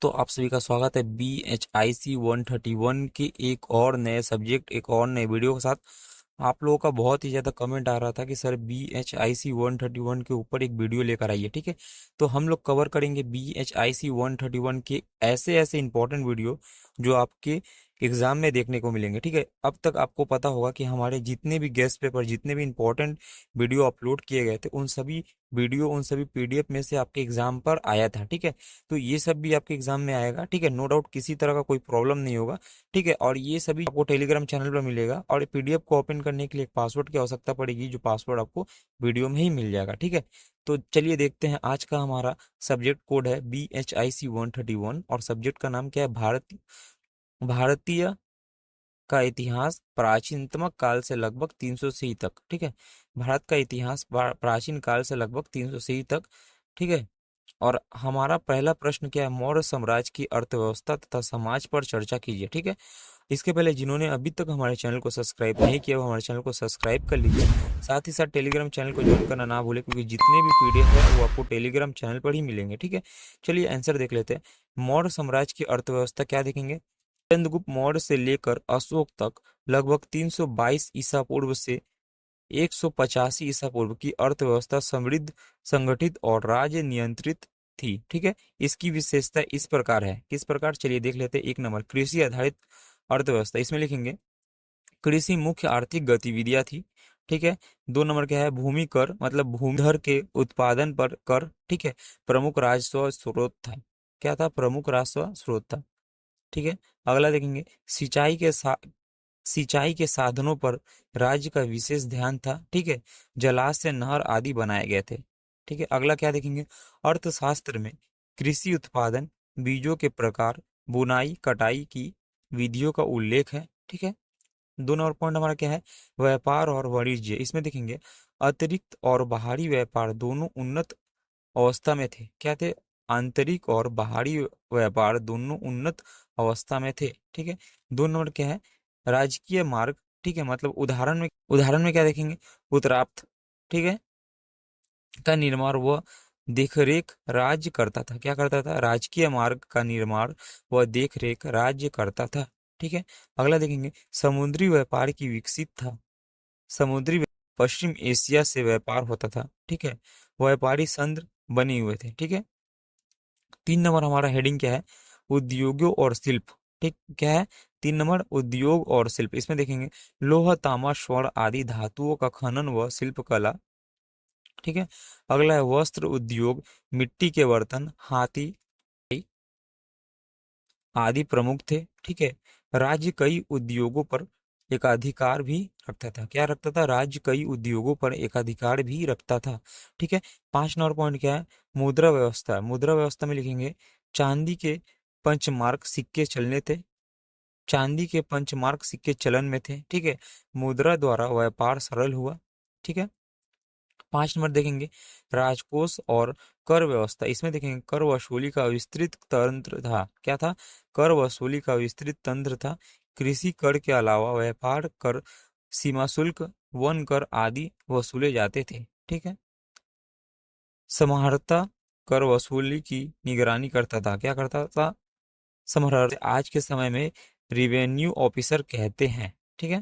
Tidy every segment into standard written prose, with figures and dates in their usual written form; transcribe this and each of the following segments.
दोस्तों, आप सभी का स्वागत है BHIC 131 के एक और नए सब्जेक्ट, एक और नए वीडियो के साथ। आप लोगों का बहुत ही ज़्यादा कमेंट आ रहा था कि सर BHIC 131 के ऊपर एक वीडियो लेकर आइए। ठीक है, तो हम लोग कवर करेंगे BHIC 131 के ऐसे ऐसे इंपॉर्टेंट वीडियो जो आपके एग्जाम में देखने को मिलेंगे। ठीक है, अब तक आपको पता होगा कि हमारे जितने भी गेस्ट पेपर, जितने भी इंपॉर्टेंट वीडियो अपलोड किए गए थे, उन सभी वीडियो, उन सभी PDF में से आपके एग्जाम पर आया था। ठीक है, तो ये सब भी आपके एग्जाम में आएगा। ठीक है, नो डाउट, किसी तरह का कोई प्रॉब्लम नहीं होगा। ठीक है, और ये सभी आपको टेलीग्राम चैनल पर मिलेगा। और PDF को ओपन करने के लिए एक पासवर्ड की आवश्यकता पड़ेगी, जो पासवर्ड आपको वीडियो में ही मिल जाएगा। ठीक है, तो चलिए देखते हैं। आज का हमारा सब्जेक्ट कोड है BHIC 131 और सब्जेक्ट का नाम क्या है? भारतीय का इतिहास प्राचीनतम काल से लगभग 300 सी तक। ठीक है, भारत का इतिहास प्राचीन काल से लगभग 300 सी तक। ठीक है, और हमारा पहला प्रश्न क्या है? मौर्य साम्राज्य की अर्थव्यवस्था तथा समाज पर चर्चा कीजिए। ठीक है, इसके पहले जिन्होंने अभी तक हमारे चैनल को सब्सक्राइब नहीं किया, वो हमारे चैनल को सब्सक्राइब कर लीजिए। साथ ही साथ टेलीग्राम चैनल को ज्वाइन करना ना भूलें, क्योंकि जितने भी PDF है वो आपको टेलीग्राम चैनल पर ही मिलेंगे। ठीक है, चलिए आंसर देख लेते हैं। मौर्य साम्राज्य की अर्थव्यवस्था क्या देखेंगे? चंद्रगुप्त मौर्य से लेकर अशोक तक लगभग 322 ईसा पूर्व से 185 ईसा पूर्व की अर्थव्यवस्था समृद्ध, संगठित और राज्य नियंत्रित थी। ठीक है, इसकी विशेषता इस प्रकार है। किस प्रकार? चलिए देख लेते हैं। 1 नंबर, कृषि आधारित अर्थव्यवस्था। इसमें लिखेंगे कृषि मुख्य आर्थिक गतिविधियां थी। ठीक है, 2 नंबर क्या है? भूमि कर, मतलब भूमिधर के उत्पादन पर कर। ठीक है, प्रमुख राजस्व स्रोत था। क्या था? प्रमुख राजस्व स्रोत था। ठीक है, अगला देखेंगे। सिंचाई के साधनों पर राज्य का विशेष ध्यान था। ठीक है, जलाशय, नहर आदि बनाए गए थे। ठीक है, अगला क्या देखेंगे? अर्थशास्त्र में कृषि उत्पादन, बीजों के प्रकार, बुनाई कटाई की विधियों का उल्लेख है। ठीक है, 2 नंबर पॉइंट हमारा क्या है? व्यापार और वाणिज्य। इसमें देखेंगे अतिरिक्त और बाहरी व्यापार दोनों उन्नत अवस्था में थे। क्या थे? आंतरिक और बाहरी व्यापार दोनों उन्नत अवस्था में थे। ठीक है, 2 नंबर क्या है? राजकीय मार्ग। ठीक है, मतलब उदाहरण में क्या देखेंगे? उत्तरार्थ, ठीक है, का निर्माण व देखरेख राज्य करता था। क्या करता था? राजकीय मार्ग का निर्माण व देखरेख राज्य करता था। ठीक है, अगला देखेंगे। समुद्री व्यापार की विकसित था। पश्चिम एशिया से व्यापार होता था। ठीक है, व्यापारी संघ बने हुए थे। ठीक है, 3 नंबर हमारा हेडिंग क्या है? उद्योगों और शिल्प। ठीक, क्या है? 3 नंबर, उद्योग और शिल्प। इसमें देखेंगे लोह, तांबा, स्वर्ण आदि धातुओं का खनन व शिल्प कला। ठीक है, अगला है वस्त्र उद्योग, मिट्टी के बर्तन, हाथी आदि प्रमुख थे। ठीक है, राज्य कई उद्योगों पर एकाधिकार भी रखता था। क्या रखता था? राज्य कई उद्योगों पर एकाधिकार भी रखता था। ठीक है, 5 नंबर पॉइंट क्या है? मुद्रा व्यवस्था। मुद्रा व्यवस्था में लिखेंगे चांदी के पंचमार्क सिक्के चलने थे। चांदी के पंचमार्क सिक्के चलन में थे। ठीक है, मुद्रा द्वारा व्यापार सरल हुआ। ठीक है, 5 नंबर देखेंगे राजकोष और कर व्यवस्था। इसमें देखेंगे कर वसूली का विस्तृत तंत्र था। क्या था? कर वसूली का विस्तृत तंत्र था। कृषि कर के अलावा व्यापार कर, सीमा शुल्क, वन कर आदि वसूले जाते थे। ठीक है, समाहर्ता कर वसूली की निगरानी करता था। क्या करता था? समाहर्ता आज के समय में रिवेन्यू ऑफिसर कहते हैं। ठीक है,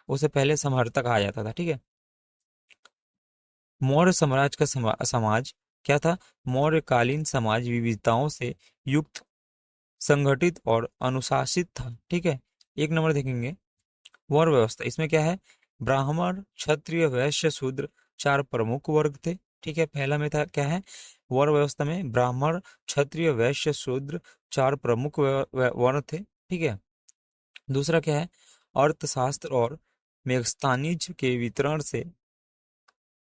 उसे पहले समाहर्ता कहा जाता था। ठीक है, मौर्य साम्राज्य का समाज क्या था? मौर्यकालीन समाज विविधताओं से युक्त, संगठित और अनुशासित था। ठीक है, 1 नंबर देखेंगे वर्ण व्यवस्था। इसमें क्या है? ब्राह्मण, क्षत्रिय, वैश्य, शूद्र 4 प्रमुख वर्ग थे। ठीक है, पहला में था क्या है? वर्ण व्यवस्था में ब्राह्मण, क्षत्रिय, वैश्य, शूद्र 4 प्रमुख वर्ण थे। ठीक है, दूसरा क्या है? अर्थशास्त्र और मेगस्तानीज के वितरण से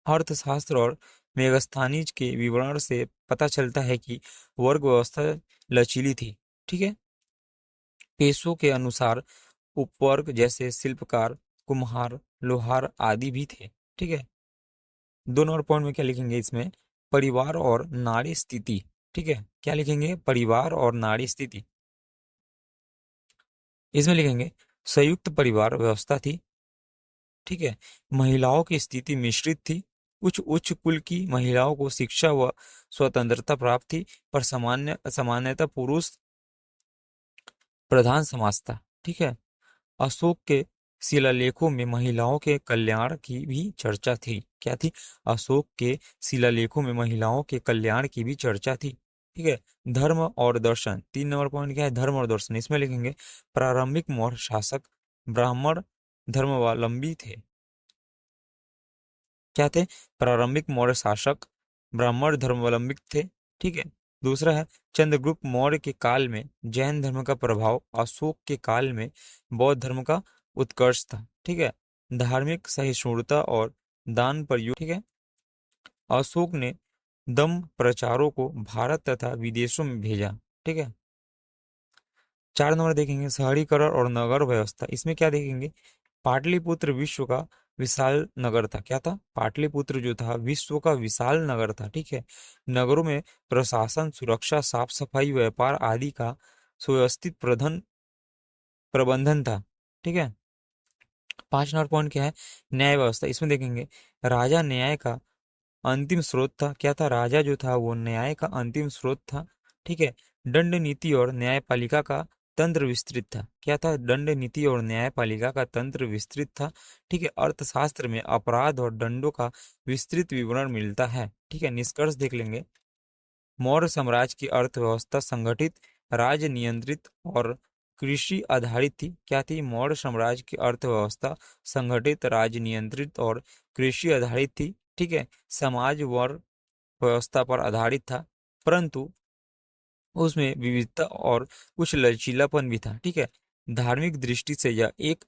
अर्थशास्त्र और मेगस्थानीज के विवरण से पता चलता है कि वर्ग व्यवस्था लचीली थी। ठीक है, पेशों के अनुसार उपवर्ग जैसे शिल्पकार, कुम्हार, लोहार आदि भी थे। ठीक है, 2 नंबर पॉइंट में क्या लिखेंगे? इसमें परिवार और नारी स्थिति। ठीक है, क्या लिखेंगे? परिवार और नारी स्थिति। इसमें लिखेंगे संयुक्त परिवार व्यवस्था थी। ठीक है, महिलाओं की स्थिति मिश्रित थी। कुछ उच्च कुल की महिलाओं को शिक्षा व स्वतंत्रता प्राप्त थी, पर सामान्यतः पुरुष प्रधान समाज था। ठीक है। अशोक के शिलालेखों में महिलाओं के कल्याण की भी चर्चा थी। क्या थी? अशोक के शिलालेखों में महिलाओं के कल्याण की भी चर्चा थी। ठीक है। धर्म और दर्शन, 3 नंबर पॉइंट क्या है? धर्म और दर्शन। इसमें लिखेंगे प्रारंभिक मौर्य शासक ब्राह्मण धर्मावलंबी थे। क्या थे? प्रारंभिक मौर्य शासक ब्राह्मण धर्मावलंबी थे। ठीक है। दूसरा है चंद्रगुप्त मौर्य के काल में जैन धर्म का प्रभाव, अशोक के काल में बौद्ध धर्म का उत्कर्ष था। ठीक है। धार्मिक सहिष्णुता और दान पर ठीक है। अशोक ने दम प्रचारों को भारत तथा विदेशों में भेजा। ठीक है। 4 नंबर देखेंगे शहरीकरण और नगर व्यवस्था। इसमें क्या देखेंगे? पाटलिपुत्र विश्व का विशाल नगर था। क्या था? पाटलिपुत्र जो था विश्व का विशाल नगर था। ठीक है। नगरों में प्रशासन, सुरक्षा, साफ सफाई, व्यापार आदि का सुव्यवस्थित प्रबंधन था। ठीक है। 5 नंबर पॉइंट क्या है? न्याय व्यवस्था। इसमें देखेंगे राजा न्याय का अंतिम स्रोत था। क्या था? राजा जो था वो न्याय का अंतिम स्रोत था। ठीक है। दंड नीति और न्यायपालिका का तंत्र विस्तृत था। क्या था? दंड नीति और न्यायपालिका का तंत्र विस्तृत था। ठीक है। अर्थशास्त्र में अपराध और दंडों का विस्तृत विवरण मिलता है। ठीक है। निष्कर्ष देख लेंगे। मौर्य साम्राज्य की अर्थव्यवस्था संगठित, राज्य नियंत्रित और कृषि आधारित थी। क्या थी? मौर्य साम्राज्य की अर्थव्यवस्था संगठित, राज्य नियंत्रित और कृषि आधारित थी। ठीक है। समाज वर्ग व्यवस्था पर आधारित था, परंतु उसमें विविधता और कुछ लचीलापन भी था। ठीक है। धार्मिक दृष्टि से यह एक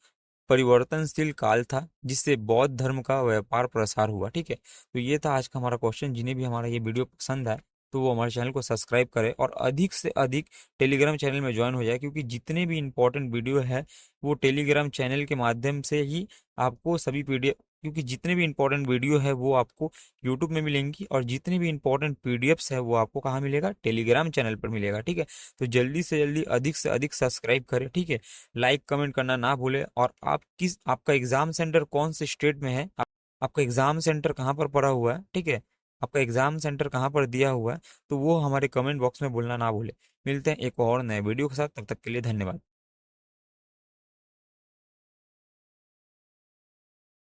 परिवर्तनशील काल था जिससे बौद्ध धर्म का व्यापार प्रसार हुआ। ठीक है। तो ये था आज का हमारा क्वेश्चन। जिन्हें भी हमारा ये वीडियो पसंद आए तो वो हमारे चैनल को सब्सक्राइब करें और अधिक से अधिक टेलीग्राम चैनल में ज्वाइन हो जाए, क्योंकि जितने भी इंपॉर्टेंट वीडियो है वो टेलीग्राम चैनल के माध्यम से ही आपको सभी पीडीएफ, क्योंकि जितने भी इंपॉर्टेंट वीडियो है वो आपको यूट्यूब में मिलेंगी और जितने भी इंपॉर्टेंट पीडीएफ्स है वो आपको कहाँ मिलेगा? टेलीग्राम चैनल पर मिलेगा। ठीक है। तो जल्दी से जल्दी अधिक से अधिक सब्सक्राइब करें। ठीक है। लाइक कमेंट करना ना भूलें। और आपका एग्जाम सेंटर कौन से स्टेट में है? आपका एग्जाम सेंटर कहाँ पर पड़ा हुआ है? ठीक है। आपका एग्जाम सेंटर कहाँ पर दिया हुआ है तो वो हमारे कमेंट बॉक्स में बोलना ना भूले। मिलते हैं एक और नए वीडियो के साथ, तब तक के लिए धन्यवाद।